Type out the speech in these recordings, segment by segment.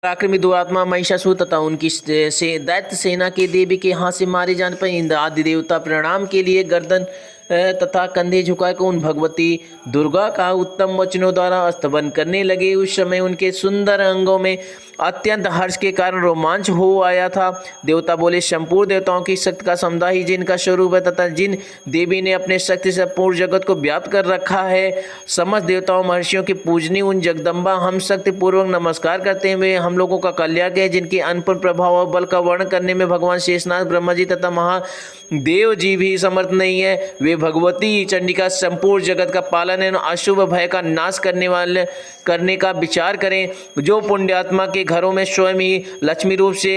पराक्रमी दुरात्मा महिषासुर तथा उनकी दैत्य सेना के देवी के हाथ से मारे जाने पर इंद्र आदि देवता प्रणाम के लिए गर्दन तथा कंधे झुकाकर उन भगवती दुर्गा का उत्तम वचनों द्वारा स्तवन करने लगे। उस समय उनके सुंदर अंगों में अत्यंत हर्ष के कारण रोमांच हो आया था। देवता बोले, संपूर्ण देवताओं की शक्ति का समुदाय ही जिनका स्वरूप है तथा जिन देवी ने अपने शक्ति से पूर्ण जगत को व्याप्त कर रखा है, समस्त देवताओं महर्षियों की पूजनी उन जगदम्बा हम शक्ति पूर्वक नमस्कार करते हुए हम लोगों का कल्याण है, जिनके अनपूर्ण प्रभाव और बल का वर्णन करने में भगवान शेषनाग, ब्रह्मा जी तथा महादेव जी भी समर्थ नहीं है। वे भगवती चंडिका संपूर्ण जगत का पालन एवं अशुभ भय का नाश करने का विचार करें। जो पुण्यात्मा के घरों में स्वयं ही लक्ष्मी रूप से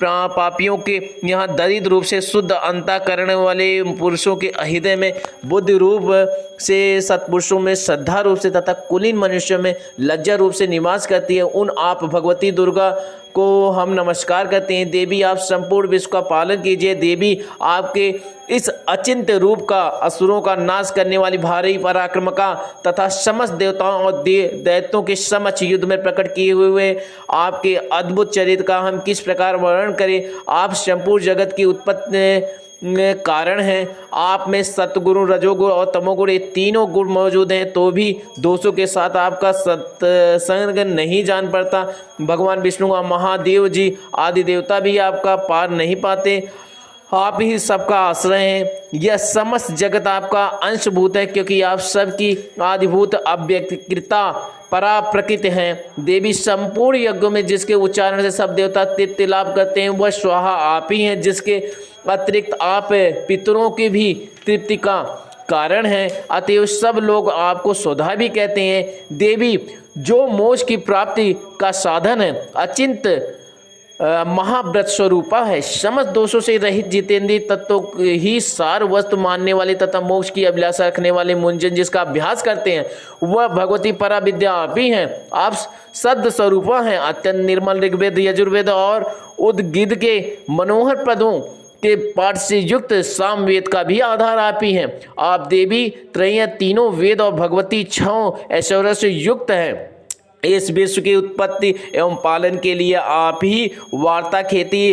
पापियों के यहाँ दरिद्र रूप से शुद्ध अंतःकरण वाले पुरुषों के हृदय में बुद्धि रूप से, सत्पुरुषों में श्रद्धा रूप से तथा कुलीन मनुष्यों में लज्जा रूप से निवास करती है, उन आप भगवती दुर्गा को हम नमस्कार करते हैं। देवी, आप संपूर्ण विश्व का पालन कीजिए। देवी, आपके इस अचिंत्य रूप का असुरों का नाश करने वाली भारी पराक्रमका तथा समस्त देवताओं और दैत्यों के समक्ष युद्ध में प्रकट किए हुए आपके अद्भुत चरित्र का हम किस प्रकार वर्णन करें। आप संपूर्ण जगत की उत्पत्ति कारण है। आप में सतगुरु, रजोगुण और तमोगुण ये तीनों गुण मौजूद हैं, तो भी दोषों के साथ आपका सत्संग नहीं जान पड़ता। भगवान विष्णु और महादेव जी आदि देवता भी आपका पार नहीं पाते। आप ही सबका आश्रय हैं। यह समस्त जगत आपका अंशभूत है, क्योंकि आप सबकी आदिभूत अव्यक्तता परा प्रकृति हैं। देवी, संपूर्ण यज्ञों में जिसके उच्चारण से सब देवता तृप्ति लाभ करते हैं, वह स्वाहा आप ही हैं, जिसके अतिरिक्त आप पितरों की भी तृप्ति का कारण है। अतएव सब लोग आपको स्वधा भी कहते हैं। देवी, जो मोक्ष की प्राप्ति का साधन है, अचिंत महाव्रत स्वरूपा है, समस्त दोषों से रहित जितेंद्रीय तत्व ही सार वस्तु मानने वाले तथा मोक्ष की अभिलाषा रखने वाले मुंजन जिसका अभ्यास करते हैं, वह भगवती परा विद्या आप ही हैं। आप सद स्वरूपा हैं। अत्यंत निर्मल ऋग्वेद, यजुर्वेद और उद्गीत के मनोहर पदों के पाठ से युक्त सामवेद का भी आधार आप ही हैं। आप देवी त्रय, तीनों वेद और भगवती छयों ऐश्वर्य से युक्त हैं। इस विश्व की उत्पत्ति एवं पालन के लिए आप ही वार्ता, खेती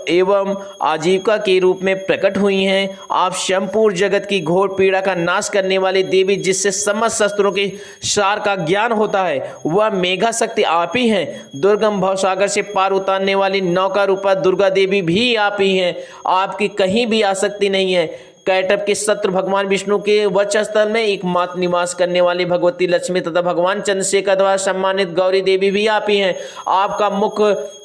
एवं आजीविका के रूप में प्रकट हुई हैं। आप संपूर्ण जगत की घोर पीड़ा का नाश करने वाले देवी, जिससे समस्त शस्त्रों के सार का ज्ञान होता है, वह मेघा शक्ति आप ही हैं। दुर्गम भवसागर से पार उतारने वाली नौका रूपा दुर्गा देवी भी आप ही हैं। आपकी कहीं भी आसक्ति नहीं है। कैटभ के शत्रु भगवान विष्णु के वक्षस्थल में एकमात्र निवास करने वाली भगवती लक्ष्मी तथा भगवान चंद्रशेखर द्वारा सम्मानित गौरी देवी भी आप ही हैं। आपका मुख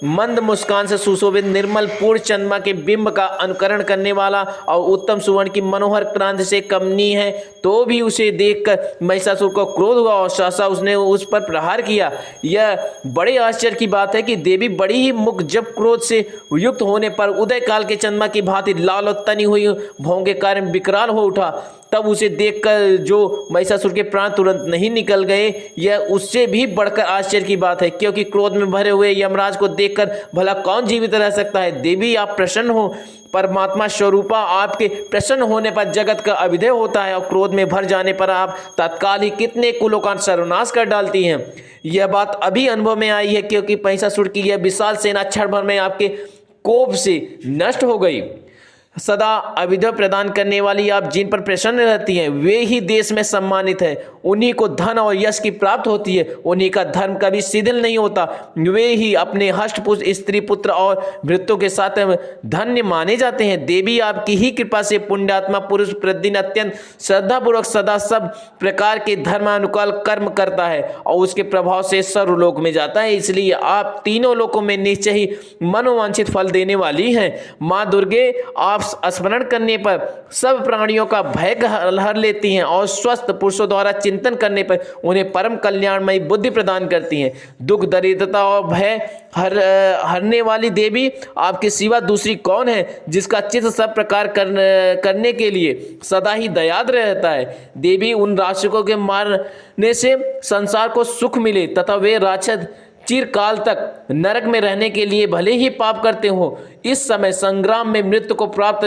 मंद मुस्कान से सुशोभित निर्मल पूर्ण चंद्रमा के बिंब का अनुकरण करने वाला और उत्तम सुवर्ण की मनोहर क्रांति से कमनीय है, तो भी उसे देखकर महिषासुर को क्रोध हुआ और सहसा उसने उस पर प्रहार किया। यह बड़े आश्चर्य की बात है कि देवी बड़ी ही मुख जब क्रोध से युक्त होने पर उदय काल के चंद्रमा की भांति लाल और तनी हुई भौं के कारण विकराल हो उठा। तब उसे देखकर जो महिषासुर के प्राण तुरंत नहीं निकल गए, यह उससे भी बढ़कर आश्चर्य की बात है, क्योंकि क्रोध में भरे हुए यमराज को देखकर भला कौन जीवित रह सकता है। देवी, आप प्रसन्न हो। परमात्मा स्वरूपा, आपके प्रसन्न होने पर जगत का अभिदय होता है और क्रोध में भर जाने पर आप तत्काल ही कितने कुलों का सर्वनाश कर डालती हैं। यह बात अभी अनुभव में आई है, क्योंकि महिषासुर की यह विशाल सेना क्षण भर में आपके कोप से नष्ट हो गई। सदा अविद्या प्रदान करने वाली आप जिन पर प्रसन्न रहती हैं, वे ही देश में सम्मानित हैं। उन्हीं को धन और यश की प्राप्त होती है। उन्हीं का धर्म कभी शिथिल नहीं होता। वे ही अपने हष्टपुष्ट स्त्री, पुत्र और भृत्यों के साथ धन्य माने जाते हैं। देवी, आपकी ही कृपा से पुण्यात्मा पुरुष प्रतिदिन अत्यंत श्रद्धापूर्वक सदा सब प्रकार के धर्मानुकूल कर्म करता है और उसके प्रभाव से सर्वलोक में जाता है। इसलिए आप तीनों लोकों में निश्चय ही मनोवांछित फल देने वाली हैं। माँ दुर्गे, आप स्मरण करने पर सब प्राणियों का भय हर लेती हैं और स्वस्थ पुरुषों द्वारा चिंतन करने पर उन्हें परम कल्याणमयी बुद्धि प्रदान करती हैं। दुख, दरिद्रता और भय हरने वाली देवी, आपके सिवा दूसरी कौन है जिसका चित्त सब प्रकार करने के लिए सदा ही दयाद्र रहता है। देवी, उन राक्षसों के मारने से संसार को सुख मिले तथा वे राक्षस चिरकाल तक नरक में रहने के लिए भले ही पाप करते हो, इस समय संग्राम में मृत्यु को प्राप्त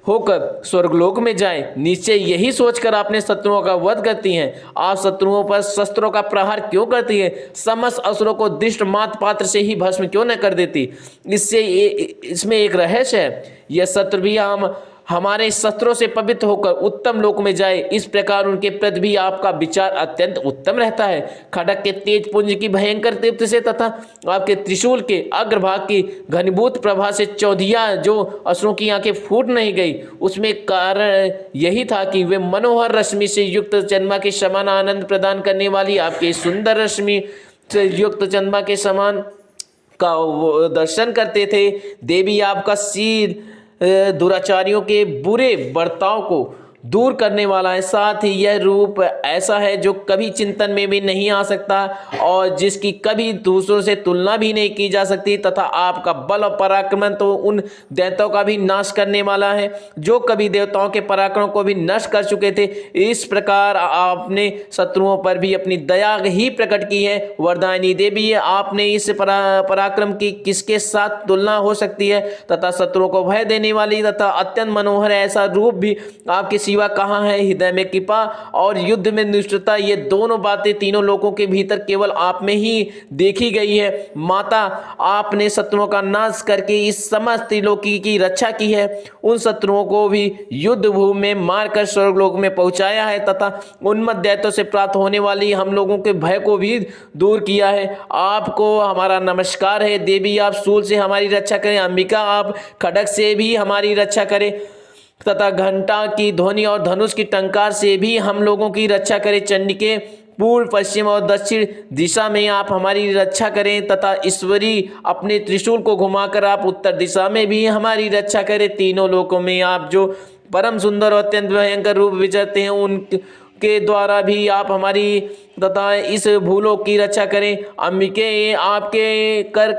होकर स्वर्गलोक में जाए। निश्चय यही सोचकर अपने शत्रुओं का वध करती हैं। आप शत्रुओं पर शस्त्रों का प्रहार क्यों करती है? समस्त असुरों को दृष्ट मात्र पात्र से ही भस्म क्यों न कर देती? इसमें एक रहस्य है। यह शत्रु भी हमारे शस्त्रों से पवित्र होकर उत्तम लोक में जाए, इस प्रकार उनके प्रति भी आपका विचार अत्यंत उत्तम रहता है। खड़ग के तेज पुंज की भयंकर तीव्र से तथा आपके त्रिशूल के अग्रभाग की घनीभूत प्रभा से चौधिया जो असुरों की आंखें फूट नहीं गई, उसमें कारण यही था कि वे मनोहर रश्मि से युक्त चंद्रमा के समान आनंद प्रदान करने वाली आपके सुंदर रश्मि से युक्त चंद्रमा के समान का दर्शन करते थे। देवी आपका सिर दुराचारियों के बुरे बर्ताव को दूर करने वाला है। साथ ही यह रूप ऐसा है जो कभी चिंतन में भी नहीं आ सकता और जिसकी कभी दूसरों से तुलना भी नहीं की जा सकती, तथा आपका बल और पराक्रम तो उन दैत्यों का भी नाश करने वाला है जो कभी देवताओं के पराक्रम को भी नष्ट कर चुके थे। इस प्रकार आपने शत्रुओं पर भी अपनी दया ही प्रकट की है। वरदायिनी देवी, आपने इस पराक्रम की किसके साथ तुलना हो सकती है? तथा शत्रुओं को भय देने वाली तथा अत्यंत मनोहर ऐसा रूप भी आपके सिवा कहाँ है? हृदय में कृपा और युद्ध में निष्ठुरता, ये दोनों बातें तीनों लोगों के भीतर केवल आप में ही देखी गई है। माता, आपने शत्रुओं का नाश करके इस समस्त त्रिलोकी की रक्षा की है। उन शत्रुओं को भी युद्ध भूमि में मारकर स्वर्गलोक में पहुंचाया है तथा उन्मत्त दैत्यों से प्राप्त होने वाली हम लोगों के भय को भी दूर किया है। आपको हमारा नमस्कार है। देवी, आप शूल से हमारी रक्षा करें। अंबिका, आप खड्ग से भी हमारी रक्षा करें तथा घंटा की ध्वनि और धनुष की टंकार से भी हम लोगों की रक्षा करें। चंडिके, पूर्व, पश्चिम और दक्षिण दिशा में आप हमारी रक्षा करें तथा ईश्वरी, अपने त्रिशूल को घुमाकर आप उत्तर दिशा में भी हमारी रक्षा करें। तीनों लोकों में आप जो परम सुंदर और अत्यंत भयंकर रूप विचरते हैं, उनके द्वारा भी आप हमारी तथा इस भूलोक की रक्षा करें। अंबिके, आपके कर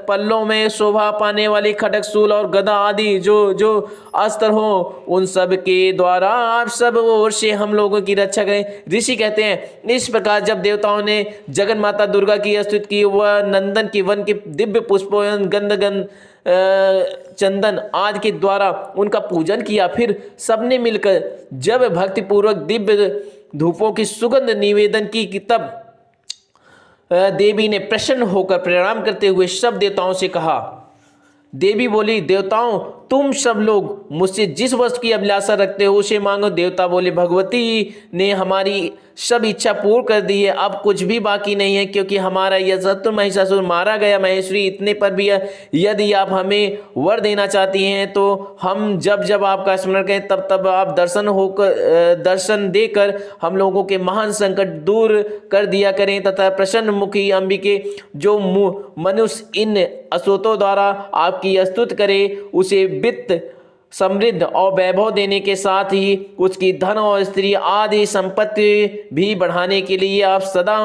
पल्लों में शोभा पाने वाली खड्ग, शूल और गदा आदि जो अस्त्र हो, उन सब के द्वारा आप सब ओर से हम लोगों की रक्षा करें। ऋषि कहते हैं, इस प्रकार जब देवताओं ने जगन माता दुर्गा की स्तुति की, वह नंदन की वन के दिव्य पुष्पों गंध चंदन आदि के द्वारा उनका पूजन किया। फिर सबने मिलकर जब भक्तिपूर्वक दिव्य धूपों की सुगंध निवेदन की तब देवी ने प्रसन्न होकर प्रणाम करते हुए सब देवताओं से कहा। देवी बोली, देवताओं, तुम सब लोग मुझसे जिस वस्तु की अभिलाषा रखते हो उसे मांगो। देवता बोले, भगवती ने हमारी सब इच्छा पूर्ण कर दी है, अब कुछ भी बाकी नहीं है, क्योंकि हमारा यह शत्रु महिषासुर मारा गया। महेश्वरी, इतने पर भी यदि आप हमें वर देना चाहती हैं तो हम जब जब आपका स्मरण करें तब तब आप दर्शन देकर हम लोगों के महान संकट दूर कर दिया करें तथा प्रसन्न मुखी अंबिके, जो मनुष्य इन असुतों द्वारा आपकी स्तुति करे, उसे वित्त, समृद्ध और वैभव देने के साथ ही उसकी धन और स्त्री आदि संपत्ति भी बढ़ाने के लिए आप सदा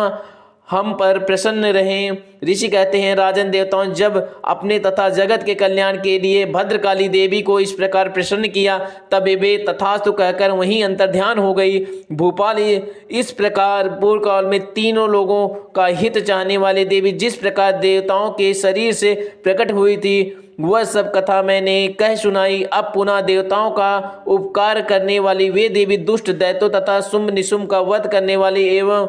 हम पर प्रसन्न रहें। ऋषि कहते हैं, राजन, देवताओं जब अपने तथा जगत के कल्याण के लिए भद्रकाली देवी को इस प्रकार प्रसन्न किया, तब वे तथास्तु कहकर वहीं अंतर्ध्यान हो गई। भूपाल, इस प्रकार पूर्व काल में तीनों लोगों का हित चाहने वाले देवी जिस प्रकार देवताओं के शरीर से प्रकट हुई थी, वह सब कथा मैंने कह सुनाई। अब पुनः देवताओं का उपकार करने वाली वे देवी दुष्ट दैत्यों तथा शुंभ निशुंभ का वध करने वाली एवं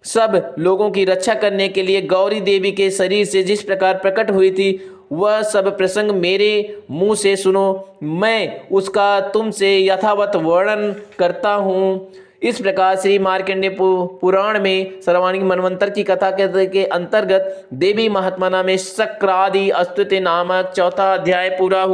सब लोगों की रक्षा करने के लिए गौरी देवी के शरीर से जिस प्रकार प्रकट हुई थी, वह सब प्रसंग मेरे मुंह से सुनो। मैं उसका तुमसे यथावत वर्णन करता हूँ। इस प्रकार श्री मार्कंडेय पुराण में सर्वांगी मनवंतर की कथा के अंतर्गत देवी महात्मना में शक्रादि स्तुति नामक चौथा अध्याय पूरा हुआ।